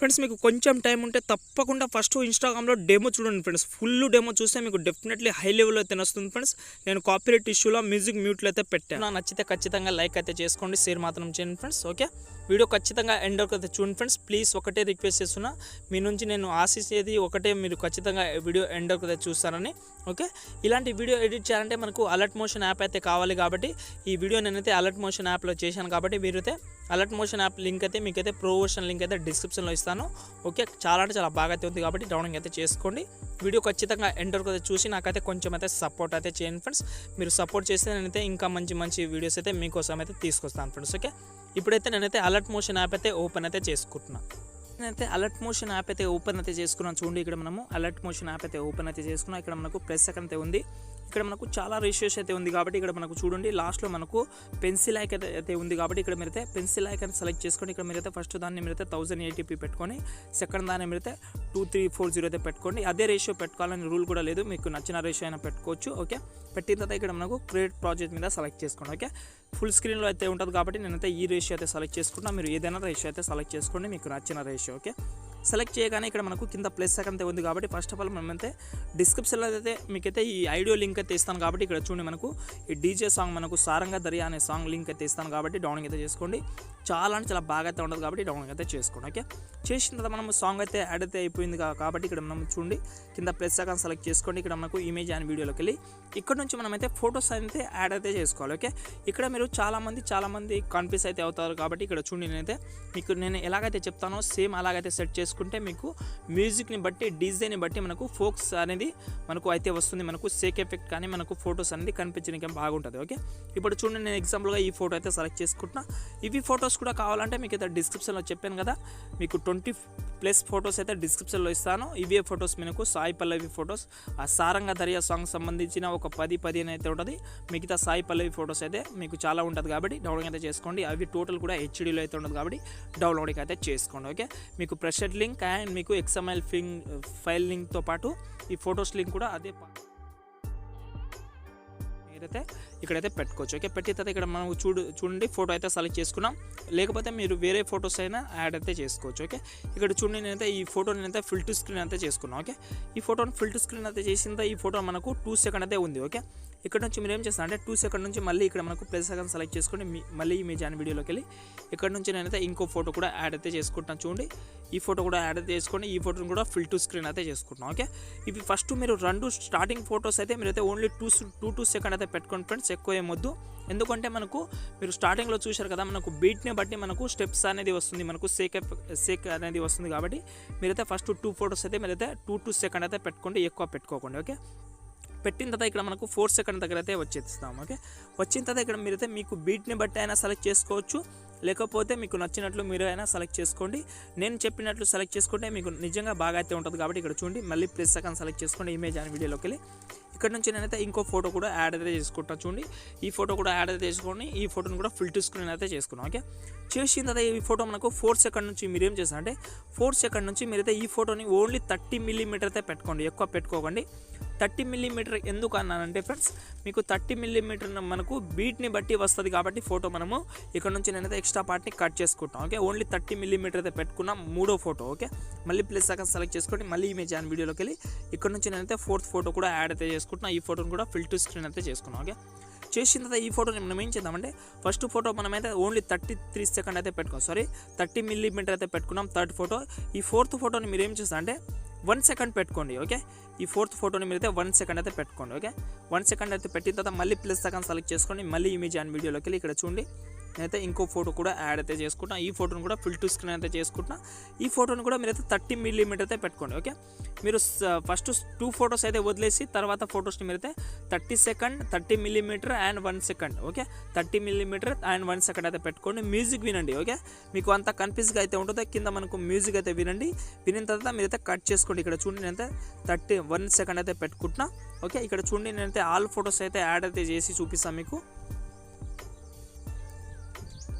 Friends మీకు కొంచెం time ఉంటే తప్పకుండా ఫస్ట్ ఇన్స్టాగ్రామ్లో డెమో చూడండి ఫ్రెండ్స్. ఫుల్ డెమో చూస్తే మీకు డెఫినెట్లీ హై లెవెల్ అయితే వస్తుంది ఫ్రెండ్స్. నేను కాపీరైట్ ఇష్యూలో మ్యూజిక్ మ్యూట్లో అయితే పెట్టాను. నాకు నచ్చితే ఖచ్చితంగా లైక్ అయితే చేసుకోండి, షేర్ మాత్రం చేయండి ఫ్రెండ్స్. ఓకే, వీడియో ఖచ్చితంగా ఎండ్ వరకు అయితే చూడండి ఫ్రెండ్స్. ప్లీజ్ ఒకటే రిక్వెస్ట్ చేస్తున్నా, మీ నుంచి నేను ఆశించేది ఒకటే, మీరు ఖచ్చితంగా వీడియో ఎండ్ వరకు అయితే చూస్తారని. ఓకే, ఇలాంటి వీడియో ఎడిట్ చేయాలంటే మనకు అలర్ట్ మోషన్ యాప్ అయితే కావాలి కాబట్టి ఈ వీడియో నేనైతే అలర్ట్ మోషన్ యాప్లో చేశాను కాబట్టి మీరైతే అలర్ట్ మోషన్ యాప్ లింక్ అయితే మీకైతే ప్రొమోషన్ లింక్ అయితే డిస్క్రిప్షన్లో ఇస్తాను. ఓకే, చాలా అంటే చాలా బాగా అయితే ఉంది కాబట్టి డౌన్లోడ్ అయితే చేసుకోండి. వీడియో ఖచ్చితంగా ఎండ్ వరకు అయితే చూసి నాకైతే కొంచెం అయితే సపోర్ట్ అయితే చేయండి ఫ్రెండ్స్. మీరు సపోర్ట్ చేస్తే నేనైతే ఇంకా మంచి మంచి వీడియోస్ అయితే మీకోసం అయితే తీసుకొస్తాను ఫ్రెండ్స్. ఓకే, ఇప్పుడైతే నేనైతే అలర్ట్ మోషన్ యాప్ అయితే ఓపెన్ అయితే చేసుకుంటున్నాను. నేనైతే అలర్ట్ మోషన్ యాప్ అయితే ఓపెన్ అయితే చేసుకున్నాను. చూడండి, ఇక్కడ మనము అలర్ట్ మోషన్ యాప్ అయితే ఓపెన్ అయితే చేసుకున్నాం. ఇక్కడ మనకు ప్రెస్ సెకండ్ అయితే ఉంది. ఇక్కడ మనకు చాలా రేషియోస్ అయితే ఉంది కాబట్టి ఇక్కడ మనకు చూడండి లాస్ట్లో మనకు పెన్సిల్ ఐకాన్ అయితే ఉంది కాబట్టి ఇక్కడ మీరైతే పెన్సిల్ ఐకాన్ సెలెక్ట్ చేసుకొని ఇక్కడ మీరైతే ఫస్ట్ దాన్ని మీరైతే 1080p పెట్టుకొని సెకండ్ దాన్ని మీరైతే 2340 అయితే పెట్టుకోండి. అదే రేషియో పెట్టుకోవాలని రూల్ కూడా లేదు, మీకు నచ్చిన రేషియో అయినా పెట్టుకోవచ్చు. ఓకే, పెట్టిన తర్వాత ఇక్కడ మనకు క్రియేట్ ప్రాజెక్ట్ మీద సెలెక్ట్ చేసుకోండి. ఓకే, ఫుల్ స్క్రీన్లో అయితే ఉంటుంది కాబట్టి నేనైతే ఈ రేషియో అయితే సెలెక్ట్ చేసుకుంటున్నా. మీరు ఏదైనా రేషియో అయితే సెలెక్ట్ చేసుకోండి, మీకు నచ్చిన రేషియో. ఓకే, సెలెక్ట్ చేయగానే ఇక్కడ మనకు కింద ప్లస్ సెకండ్ ఉంది కాబట్టి ఫస్ట్ ఆఫ్ ఆల్ మనమైతే డిస్క్రిప్షన్లో అయితే మీకైతే ఈ ఆడియో లింక్ అయితే ఇస్తాను కాబట్టి ఇక్కడ చూడండి మనకు ఈ డీజే సాంగ్ మనకు సారంగా దరియా అనే సాంగ్ లింక్ అయితే ఇస్తాను కాబట్టి డౌన్లోడ్ అయితే చేసుకోండి. చాలా అంటే చాలా బాగా అయితే ఉండదు కాబట్టి డౌన్లోడ్ అయితే చేసుకోండి. ఓకే, చేసిన తర్వాత మనం సాంగ్ అయితే యాడ్ అయితే అయిపోయింది కాబట్టి ఇక్కడ మనం చూడండి కింద ప్లస్ సెకండ్ సెలెక్ట్ చేసుకోండి. ఇక్కడ మనకు ఇమేజ్ అండ్ వీడియోలోకి వెళ్ళి ఇక్కడ నుంచి మనమైతే ఫొటోస్ అయితే యాడ్ అయితే చేసుకోవాలి. ఓకే, ఇక్కడ మీరు చాలామంది కన్ఫ్యూజ్ అయితే అవుతారు కాబట్టి ఇక్కడ చూడండి నేను ఎలాగైతే చెప్తానో సేమ్ అలాగైతే సెట్ చేసుకుంటే మీకు మ్యూజిక్ని బట్టి డీజేని బట్టి మనకు ఫోక్స్ అనేది మనకు అయితే వస్తుంది. మనకు సేక్ ఎఫెక్ట్ కానీ మనకు ఫొటోస్ అనేది కనిపించడానికి బాగుంటుంది. ఓకే, ఇప్పుడు చూడండి నేను ఎగ్జాంపుల్గా ఈ ఫోటో అయితే సెలెక్ట్ చేసుకుంటున్నా. ఇవి ఫొటోస్ కూడా కావాలంటే మీకు అయితే డిస్క్రిప్షన్లో చెప్పాను కదా, మీకు 20+ ఫొటోస్ అయితే డిస్క్రిప్షన్లో ఇస్తాను. ఇవే ఫొటోస్ మనకు సాయి పల్లవి ఫొటోస్, ఆ సారంగా దరియా సాంగ్ సంబంధించిన ఒక 10 అయితే ఉంటుంది. మిగతా సాయి పల్లవి ఫొటోస్ అయితే మీకు చాలా ఉంటుంది కాబట్టి డౌన్లోడ్ అయితే చేసుకోండి. అవి టోటల్ కూడా హెచ్డీలో అయితే ఉండదు కాబట్టి డౌన్లోడింగ్ అయితే చేసుకోండి. ఓకే, మీకు ప్రెషర్ లింక్ అండ్ మీకు XML ఫైల్ లింక్తో పాటు ఈ ఫొటోస్ లింక్ కూడా అదే మీరైతే ఇక్కడైతే పెట్టుకోవచ్చు. ఓకే, పెట్టిన తర్వాత ఇక్కడ మనం చూడండి ఫోటో అయితే సెలెక్ట్ చేసుకున్నాం, లేకపోతే మీరు వేరే ఫొటోస్ అయినా యాడ్ అయితే చేసుకోవచ్చు. ఓకే, ఇక్కడ చూడండి నేనైతే ఈ ఫోటోని అయితే ఫిల్ టు స్క్రీన్ అయితే చేసుకున్నాం. ఓకే, ఈ ఫోటోని ఫిల్ టు స్క్రీన్ అయితే చేసిన ఈ ఫోటో మనకు 2 సెకండ్ అయితే ఉంది. ఓకే, ఇక్కడ నుంచి మీరు ఏం చేస్తారంటే 2 సెకండ్ నుంచి మళ్ళీ ఇక్కడ మనకు ప్లస్ సెకండ్ సెలెక్ట్ చేసుకొని మళ్ళీ ఇమేజ్ అని వీడియోలోకి వెళ్ళి ఇక్కడ నుంచి నేనైతే ఇంకో ఫోటో కూడా యాడ్ అయితే చేసుకుంటాను. చూడండి, ఈ ఫోటో కూడా యాడ్ అయితే చేసుకొని ఈ ఫోటోని కూడా ఫిల్ టు స్క్రీన్ అయితే చేసుకుంటున్నాం. ఓకే, ఇవి ఫస్ట్ మీరు 2 స్టార్టింగ్ ఫొటోస్ అయితే మీరైతే ఓన్లీ 2 సెకండ్ అయితే పెట్టుకోండి ఫ్రెండ్స్, ఎక్కువ ఏమొద్దు. ఎందుకంటే మనకు మీరు స్టార్టింగ్లో చూశారు కదా, మనకు బీట్ని బట్టి మనకు స్టెప్స్ అనేది వస్తుంది, మనకు సేక్ అనేది వస్తుంది కాబట్టి మీరైతే ఫస్ట్ 2 ఫొటోస్ అయితే మీరైతే 2 సెకండ్ అయితే పెట్టుకోండి, ఎక్కువ పెట్టుకోకండి. ఓకే, పెట్టిన తర్వాత ఇక్కడ మనకు 4 సెకండ్ దగ్గర అయితే వచ్చేస్తాం. ఓకే, వచ్చిన తర్వాత ఇక్కడ మీరైతే మీకు బీట్ని బట్టి అయినా సెలెక్ట్ చేసుకోవచ్చు, లేకపోతే మీకు నచ్చినట్లు మీరు అయినా సెలెక్ట్ చేసుకోండి. నేను చెప్పినట్లు సెలెక్ట్ చేసుకుంటే మీకు నిజంగా బాగా అయితే ఉంటుంది కాబట్టి ఇక్కడ చూడండి మళ్ళీ ప్లస్ సెకండ్ సెలెక్ట్ చేసుకోండి ఇమేజ్ అని వీడియోలోకి వెళ్ళి ఇక్కడ నుంచి నేనైతే ఇంకో ఫోటో కూడా యాడ్ అయితే చేసుకుంటాను. చూడండి, ఈ ఫోటో కూడా యాడ్ అయితే చేసుకొని ఈ ఫోటోని కూడా ఫిల్ టు స్క్రీన్ అయితే చేసుకున్నాం. ఓకే, చేసిన తర్వాత ఈ ఫోటో మనకు 4 సెకండ్ నుంచి మీరు ఏం చేస్తారంటే 4 సెకండ్ నుంచి మీరైతే ఈ ఫోటోని ఓన్లీ 30mm అయితే పెట్టుకోండి, ఎక్కువ పెట్టుకోకండి. 30mm ఎందుకు అన్నానంటే ఫ్రెండ్స్, మీకు 30mm మనకు బీట్ని బట్టి వస్తుంది కాబట్టి ఫోటో మనము ఇక్కడ నుంచి నేనైతే ఎక్స్ట్రా పార్ట్ని కట్ చేసుకుంటాం. ఓకే, ఓన్లీ 30mm అయితే పెట్టుకున్నాం మూడో ఫోటో. ఓకే, మళ్ళీ ప్లస్ సెకండ్ సెలెక్ట్ చేసుకొని మళ్ళీ ఇమేజ్ అని వీడియోలోకి వెళ్ళి ఇక్కడ నుంచి నేనైతే 4th ఫోటో కూడా యాడ్ అయితే చేసుకుంటున్నాం. ఈ ఫోటోని కూడా ఫిల్ టు స్క్రీన్ అయితే చేసుకున్నాం. ఓకే, చేసిన తర్వాత ఈ ఫోటోని మనం ఏం చేద్దామంటే ఫస్ట్ ఫోటో మనమైతే ఓన్లీ 33 సెకండ్ అయితే పెట్టుకోం, 30mm అయితే పెట్టుకున్నాం 3rd ఫోటో. ఈ 4th ఫోటోని మీరు ఏం చేస్తా అంటే 1 సెకండ్ పెట్టుకోండి. ఓకే, ఈ 4th ఫోటోని మీరైతే 1 సెకండ్ అయితే పెట్టుకోండి. ఓకే, 1 సెకండ్ అయితే పెట్టిన తర్వాత మళ్ళీ ప్లస్ సెకండ్ సెలెక్ట్ చేసుకోండి మళ్ళీ ఇమేజ్ అండ్ వీడియోలోకి వెళ్ళి ఇక్కడ చూడండి నేనైతే ఇంకో ఫోటో కూడా యాడ్ అయితే చేసుకుంటాను. ఈ ఫోటోని కూడా ఫిల్ టు స్క్రీన్ అయితే చేసుకుంటున్నా. ఈ ఫోటోని కూడా మీరైతే 30mm అయితే పెట్టుకోండి. ఓకే, మీరు ఫస్ట్ 2 ఫొటోస్ అయితే వదిలేసి తర్వాత ఫొటోస్ని మీరైతే 30 second 30mm and 1 second. Okay, 30mm and 1 second అయితే పెట్టుకోండి. మ్యూజిక్ వినండి. ఓకే, మీకు అంత కన్ఫ్యూజ్గా అయితే ఉంటుంది, కింద మనకు మ్యూజిక్ అయితే వినండి. వినిన తర్వాత మీరైతే కట్ చేసుకోండి. ఇక్కడ చూడండి నేనైతే 31 సెకండ్ అయితే పెట్టుకుంటున్నా. ఓకే, ఇక్కడ చూడండి నేనైతే ఆల్ ఫొటోస్ అయితే యాడ్ అయితే చేసి చూపిస్తాను మీకు.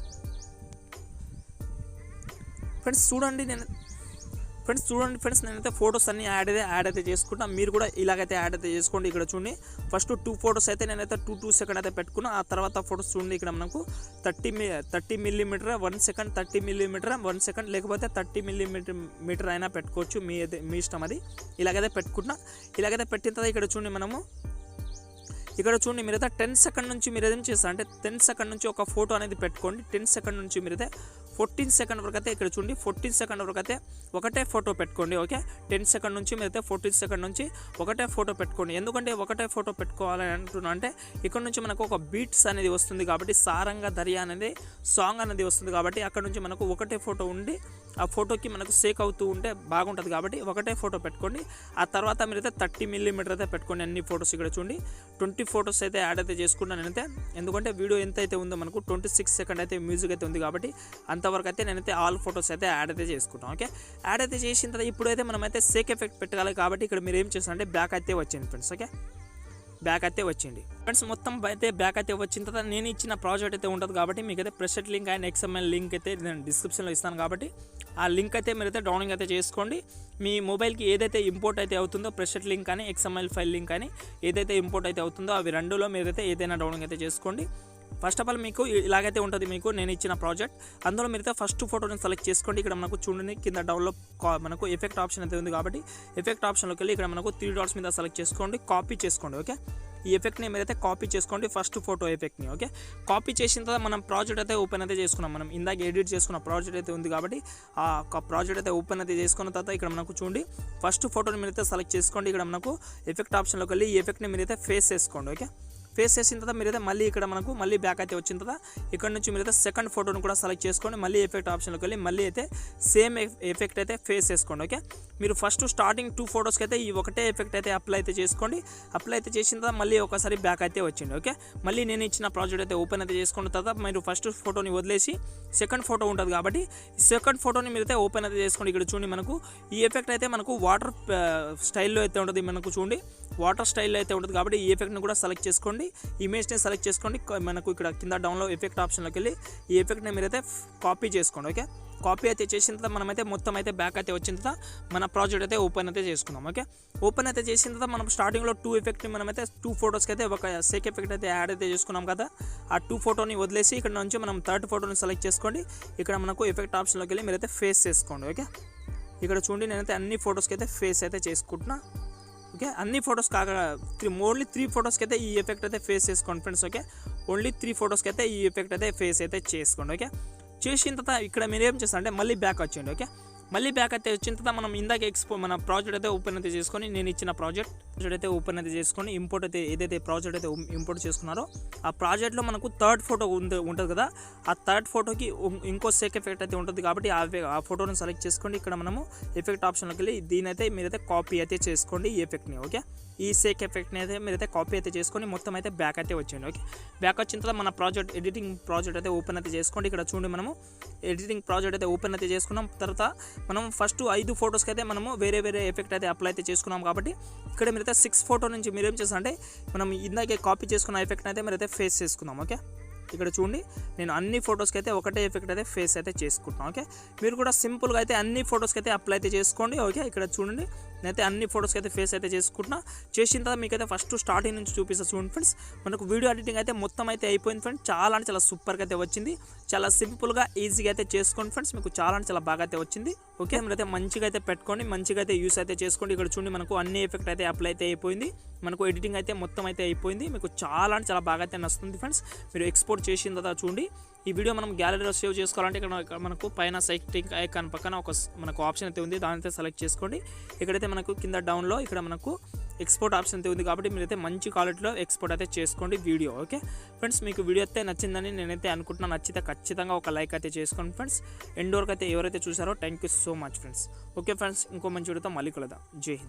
ఫ్రెండ్స్ చూడండి ఫ్రెండ్స్ చూడండి ఫ్రెండ్స్, నేనైతే ఫొటోస్ అన్ని యాడ్ అయితే చేసుకుంటా. మీరు కూడా ఇలాగైతే యాడ్ అయితే చేసుకోండి. ఇక్కడ చూడండి ఫస్ట్ 2 ఫొటోస్ అయితే నేనైతే 2 సెకండ్ అయితే పెట్టుకున్నా. ఆ తర్వాత ఫొటోస్ చూడండి ఇక్కడ మనకు 30 మిల్లీమీటర్ 1 సెకండ్, 30 మిల్లీమీటర్ 1 సెకండ్, లేకపోతే 30 మిల్లీమీటర్ అయినా పెట్టుకోవచ్చు, మీ ఇష్టం అది. ఇలాగైతే పెట్టుకుంటున్నా. ఇలాగైతే పెట్టిన తర్వాత ఇక్కడ చూడండి మనము ఇక్కడ చూడండి మీరైతే 10 సెకండ్ నుంచి మీరు ఏం చేస్తారు అంటే 10 సెకండ్ నుంచి ఒక ఫోటో అనేది పెట్టుకోండి. 10 సెకండ్ నుంచి మీరైతే 14 సెకండ్ వరకు అయితే ఇక్కడ చూడండి 14 సెకండ్ వరకు అయితే ఒకటే ఫోటో పెట్టుకోండి. ఓకే, 10 సెకండ్ నుంచి మీరైతే 14 సెకండ్ నుంచి ఒకటే ఫోటో పెట్టుకోండి. ఎందుకంటే ఒకటే ఫోటో పెట్టుకోవాలని అంటున్నా అంటే ఇక్కడ నుంచి మనకు ఒక బీట్స్ అనేది వస్తుంది కాబట్టి, సారంగా దర్యా అనేది సాంగ్ అనేది వస్తుంది కాబట్టి అక్కడ నుంచి మనకు ఒకటే ఫోటో ఉండి ఆ ఫోటోకి మనకు సేక్ అవుతూ ఉంటే బాగుంటుంది కాబట్టి ఒకటే ఫోటో పెట్టుకోండి. ఆ తర్వాత మీరైతే 30 మిల్లీమీటర్ అయితే పెట్టుకోండి అన్ని ఫొటోస్. ఇక్కడ చూడండి 20 ఫొటోస్ అయితే యాడ్ అయితే చేసుకున్నాను నేనైతే. ఎందుకంటే వీడియో ఎంత అయితే ఉందో మనకు 26 సెకండ్ అయితే మ్యూజిక్ అయితే ఉంది కాబట్టి అంతవరకు అయితే నేనైతే ఆల్ ఫొటోస్ అయితే యాడ్ అయితే చేసుకుంటాను. ఓకే, యాడ్ అయితే చేసిన తర్వాత ఇప్పుడైతే మనమైతే సేక్ ఎఫెక్ట్ పెట్టాలి కాబట్టి ఇక్కడ మీరు ఏం చేస్తారంటే బ్యాక్ అయితే వచ్చింది ఫ్రెండ్స్. ఓకే, బ్యాక్ అయితే వచ్చింది ఫ్రెండ్స్. మొత్తం అయితే బ్యాక్ అయితే వచ్చిన తర్వాత నేను ఇచ్చిన ప్రాజెక్ట్ అయితే ఉంటుంది కాబట్టి మీకైతే preset link and XML link అయితే నేను డిస్క్రిప్షన్లో ఇస్తాను కాబట్టి ఆ లింక్ అయితే మీరైతే డౌన్లోడ్ అయితే చేసుకోండి. మీ మొబైల్కి ఏదైతే ఇంపోర్ట్ అయితే అవుతుందో ప్రెసెట్ లింక్ కానీ XML ఫైల్ లింక్ కానీ ఏదైతే ఇంపోర్ట్ అయితే అవుతుందో అవి రెండులో మీరైతే ఏదైనా డౌన్లోడ్ అయితే చేసుకోండి. ఫస్ట్ ఆఫ్ ఆల్ మీకు ఇలాగైతే ఉంటుంది మీకు నేను ఇచ్చిన ప్రాజెక్ట్. అందులో మీరైతే ఫస్ట్ ఫోటోని సెలెక్ట్ చేసుకోండి. ఇక్కడ మనకు చూడండి కింద డౌన్లో మనకు ఎఫెక్ట్ ఆప్షన్ అయితే ఉంది కాబట్టి ఎఫెక్ట్ ఆప్షన్లోకి వెళ్ళి ఇక్కడ మనకు 3 డాట్స్ మీద సెలెక్ట్ చేసుకోండి, కాపీ చేసుకోండి. ఓకే, ఈ ఎఫెక్ట్ని మీరైతే కాపీ చేసుకోండి, ఫస్ట్ ఫోటో ఎఫెక్ట్ని. ఓకే, కాపీ చేసిన తర్వాత మనం ప్రాజెక్ట్ అయితే ఓపెన్ అయితే చేసుకున్నాం. మనం ఇందాక ఎడిట్ చేసుకున్న ప్రాజెక్ట్ అయితే ఉంది కాబట్టి ఆ ప్రాజెక్ట్ అయితే ఓపెన్ అయితే చేసుకున్న తర్వాత ఇక్కడ మనకు చూడండి ఫస్ట్ ఫోటోని మీరైతే సెలెక్ట్ చేసుకోండి. ఇక్కడ మనకు ఎఫెక్ట్ ఆప్షన్లోకి వెళ్ళి ఈ ఎఫెక్ట్ని మీరైతే ఫేస్ చేసుకోండి. ఓకే, ఫేస్ చేసిన తర్వాత మీరైతే మళ్ళీ ఇక్కడ మనకు మళ్ళీ బ్యాక్ అయితే వచ్చిన తర్వాత ఇక్కడ నుంచి మీరైతే సెకండ్ ఫోటోని కూడా సెలెక్ట్ చేసుకోండి. మళ్ళీ ఎఫెక్ట్ ఆప్షన్లోకి వెళ్ళి మళ్ళీ అయితే సేమ్ ఎఫెక్ట్ అయితే ఫేస్ చేసుకోండి. ఓకే, మీరు ఫస్ట్ స్టార్టింగ్ 2 ఫొటోస్కి అయితే ఈ ఒకటే ఎఫెక్ట్ అయితే అప్లై అయితే చేసుకోండి. అప్లై అయితే చేసిన తర్వాత మళ్ళీ ఒకసారి బ్యాక్ అయితే వచ్చింది. ఓకే, మళ్ళీ నేను ఇచ్చిన ప్రాజెక్ట్ అయితే ఓపెన్ అయితే చేసుకున్న తర్వాత మీరు ఫస్ట్ ఫోటోని వదిలేసి సెకండ్ ఫోటో ఉంటుంది కాబట్టి సెకండ్ ఫోటోని మీరైతే ఓపెన్ అయితే చేసుకోండి. ఇక్కడ చూడండి మనకు ఈ ఎఫెక్ట్ అయితే మనకు వాటర్ స్టైల్లో అయితే ఉంటుంది. మనకు చూడండి వాటర్ స్టైల్లో అయితే ఉంటుంది కాబట్టి ఈ ఎఫెక్ట్ని కూడా సెలెక్ట్ చేసుకోండి. ఇమేజ్ని సెలెక్ట్ చేసుకోండి. మనకు ఇక్కడ కింద డౌన్లో ఎఫెక్ట్ ఆప్షన్లోకి వెళ్ళి ఈ ఎఫెక్ట్ని మీరైతే కాపీ చేసుకోండి. ఓకే, కాపీ అయితే చేసిన తర్వాత మనమైతే మొత్తం అయితే బ్యాక్ అయితే వచ్చిన తర్వాత మన ప్రాజెక్ట్ అయితే ఓపెన్ అయితే చేసుకున్నాం. ఓకే, ఓపెన్ అయితే చేసిన తర్వాత మనం స్టార్టింగ్లో 2 ఎఫెక్ట్ని మనమైతే 2 ఫొటోస్కి అయితే ఒక సేక్ ఎఫెక్ట్ అయితే యాడ్ అయితే చేసుకున్నాం కదా. ఆ 2 ఫోటోని వదిలేసి ఇక్కడ నుంచి మనం థర్డ్ ఫోటోని సెలెక్ట్ చేసుకోండి. ఇక్కడ మనకు ఎఫెక్ట్ ఆప్షన్లోకి వెళ్ళి మీరైతే ఫేస్ చేసుకోండి. ఓకే, ఇక్కడ చూడండి నేనైతే అన్ని ఫొటోస్కి అయితే ఫేస్ అయితే చేసుకుంటున్నా. ఓకే, అన్ని ఫొటోస్ కాక ఓన్లీ 3 ఫొటోస్కి అయితే ఈ ఎఫెక్ట్ అయితే ఫేస్ చేసుకోండి ఫ్రెండ్స్. ఓకే, ఓన్లీ 3 ఫొటోస్కి అయితే ఈ ఎఫెక్ట్ అయితే ఫేస్ అయితే చేసుకోండి. ఓకే, చేసిన తర్వాత ఇక్కడ మీరు ఏం చేస్తారంటే మళ్ళీ బ్యాక్ వచ్చేయండి. ఓకే, మళ్ళీ బ్యాక్ అయితే వచ్చిన తర్వాత మనం ఇందాక మన ప్రాజెక్ట్ అయితే ఓపెన్ అయితే చేసుకొని నేను ఇచ్చిన ప్రాజెక్ట్ అయితే ఓపెన్ అయితే చేసుకొని ఇంపోర్ట్ అయితే ఏదైతే ప్రాజెక్ట్ అయితే ఇంపోర్ట్ చేసుకున్నారో ఆ ప్రాజెక్ట్లో మనకు థర్డ్ ఫోటో ఉంటుంది కదా. ఆ థర్డ్ ఫోటోకి ఇంకో సేక్ ఎఫెక్ట్ అయితే ఉంటుంది కాబట్టి ఆ ఫోటోని సెలెక్ట్ చేసుకోండి. ఇక్కడ మనము ఎఫెక్ట్ ఆప్షన్లోకి వెళ్ళి దీని అయితే మీరైతే కాపీ అయితే చేసుకోండి ఈ ఎఫెక్ట్ని. ఓకే, ఈ సేక్ ఎఫెక్ట్ని అయితే మీరైతే కాపీ అయితే చేసుకొని మొత్తం అయితే బ్యాక్ అయితే వచ్చేయండి. ఓకే, బ్యాక్ వచ్చిన తర్వాత మన ప్రాజెక్ట్ ఎడిటింగ్ ప్రాజెక్ట్ అయితే ఓపెన్ అయితే చేసుకోండి. ఇక్కడ చూడండి మనము ఎడిటింగ్ ప్రాజెక్ట్ అయితే ఓపెన్ అయితే చేసుకున్నాం. తర్వాత మనం ఫస్ట్ 5 ఫొటోస్కి అయితే మనము వేరే ఎఫెక్ట్ అయితే అప్లై అయితే చేసుకున్నాం కాబట్టి ఇక్కడ మీరైతే 6 ఫోటో నుంచి మీరు ఏం చేస్తారంటే మనం ఇందాకే కాపీ చేసుకున్న ఎఫెక్ట్ని అయితే మీరైతే ఫేస్ చేసుకుందాం. ఓకే, ఇక్కడ చూడండి నేను అన్ని ఫొటోస్కి అయితే ఒకటే ఎఫెక్ట్ అయితే ఫేస్ అయితే చేసుకుంటున్నాను. ఓకే, మీరు కూడా సింపుల్గా అయితే అన్ని ఫొటోస్కి అయితే అప్లై అయితే చేసుకోండి. ఓకే, ఇక్కడ చూడండి నేనైతే అన్ని ఫొటోస్కి అయితే ఫేస్ అయితే చేసుకుంటున్నా. చేసిన తర్వాత మీకైతే ఫస్ట్ స్టార్టింగ్ నుంచి చూపిస్తాను చూడండి ఫ్రెండ్స్. మనకు వీడియో ఎడిటింగ్ అయితే మొత్తం అయితే అయిపోయింది ఫ్రెండ్స్. చాలా అంటే చాలా సూపర్గా అయితే వచ్చింది. చాలా సింపుల్గా ఈజీగా అయితే చేసుకోండి ఫ్రెండ్స్. మీకు చాలా అంటే చాలా బాగా అయితే వచ్చింది. ఓకే, మీరైతే మంచిగా అయితే పెట్టుకోండి, మంచిగా అయితే యూస్ అయితే చేసుకోండి. ఇక్కడ చూడండి మనకు అన్ని ఎఫెక్ట్ అయితే అప్లై అయితే అయిపోయింది. మనకు ఎడిటింగ్ అయితే మొత్తం అయితే అయిపోయింది. మీకు చాలా అంటే చాలా బాగా అయితే నచ్చుతుంది ఫ్రెండ్స్. మీరు ఎక్స్పోర్ట్ చేసిన తర్వాత చూడండి ఈ వీడియో మనం గ్యాలరీలో సేవ్ చేసుకోవాలంటే ఇక్కడ మనకు పైన సెట్టింగ్ ఐకాన్ పక్కన మనకు ఆప్షన్ అయితే ఉంది. దాని అయితే సెలెక్ట్ చేసుకోండి. ఇక్కడైతే మనకు కింద డౌన్లో ఇక్కడ మనకు ఎక్స్పోర్ట్ ఆప్షన్ అయితే ఉంది కాబట్టి మీరైతే మంచి క్వాలిటీలో ఎక్స్పోర్ట్ అయితే చేసుకోండి వీడియో. ఓకే ఫ్రెండ్స్, మీకు వీడియో అయితే నచ్చిందని నేనైతే అనుకుంటున్నాను. నచ్చితే ఖచ్చితంగా ఒక లైక్ అయితే చేసుకోండి ఫ్రెండ్స్. ఎండ్ వరకు అయితే ఎవరైతే చూసారో thank you so much friends. Okay friends, ఇంకో మంచి వీడియోతో మళ్ళీ కలుద్దాం. జై హింద్.